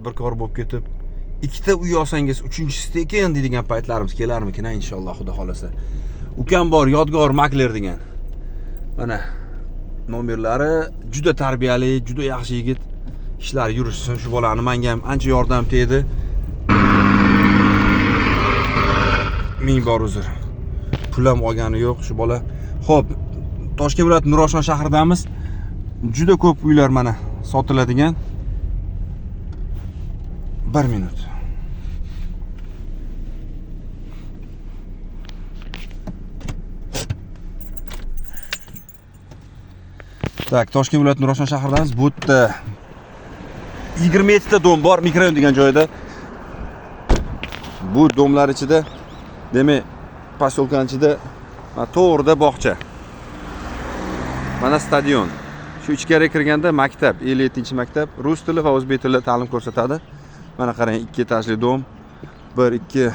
bir kor bo'lib ketib, ikkita uy olsangiz, uchinchisida ekan deydigan paytlarimiz kelarmikin inshaalloh, xudo xolasa. Ukam bor, Yodgor Makler degan. Mana nomerlari juda tarbiyali, juda yaxshi yigit. Ishlar yurishsin, shu bolani menga ham ancha yordam tegdi. Ming bor uzr. Pulam olgani yo'q shu bola. Xo'p, Toshkent viloyati Nurafshon shahridamiz. Juda ko'p uylar mana sotiladigan. 1 minut. Tak, Toshkent viloyati Nurafshon shahridamiz. Bu yerda 27 ta dom bor mikrorayon degan joyda. Bu domlar ichida, demak, posyolkaning ichida to'g'rida bog'cha. Mana stadion. Shu ichkariga kirganda maktab, 57-maktab, rus tili va o'zbek tilida ta'lim ko'rsatadi. Mana qarang, 2 etajli dom. 1 2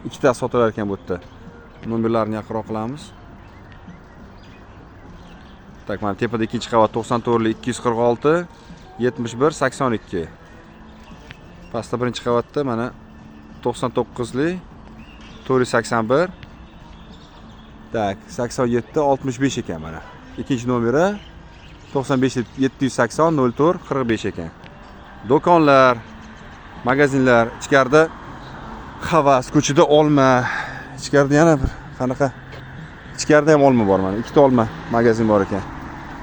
ikkita sotilar ekan bu yerda. Nomerlarni yaqinroq qilamiz. Tak, mana tepada 2-qavat 94 li 246 71 82. Pastda 1-qavatda mana 99 li 481. Tak, 87 65 ekan mana. Ikkinchi nomeri 95 780 04 45 ekan. Do'konlar, magazinlar, ichkarida Havas, ko'chada olma, ichkarida yana bir qanaqa ichkarida ham olma bor mana. Ikkita olma magazin bor ekan.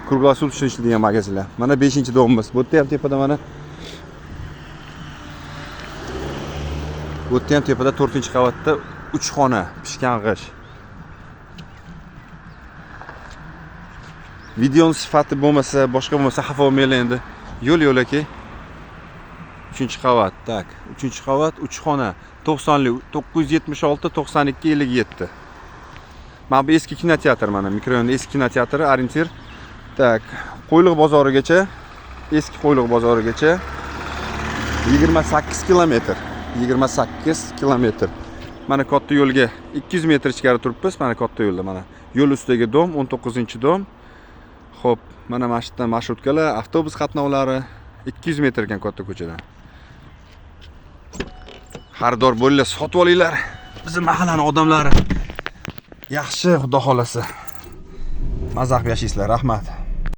Kruglosutочный degan magazinlar. Mana 5-domimiz. Bu yerda ham tepada mana. Bu yerda ham tepada 4-qavatda 3 xona, pishgan g'ish. Videoning sifati bo'lmasa, boshqa bo'lmasa xafa bo'lmanglar endi. Yo'l aka. 3-qavat, tak. 3-qavat, 3 xona, 90 li 976 92 57. Mana bu eski kinoteatr mana, mikrorayonda eski kinoteatri, orientir. Tak, Qo'yliq bozorigacha, eski Qo'yliq bozorigacha 28 kilometr. 28 kilometr. Mana katta yo'lga 200 metr ichkari turibmiz, mana katta yo'lda mana. Yo'l ustidagi dom, 19-dom. Xo'p, mana masjiddan marshrutkalar, avtobus qatnovlari 200 metr ekan katta ko'chadan. Xaridor bo'linglar, sotib olinglar. Bizning mahallaning odamlari yaxshi, xudo xolasa. Mazaq yashaysizlar, rahmat.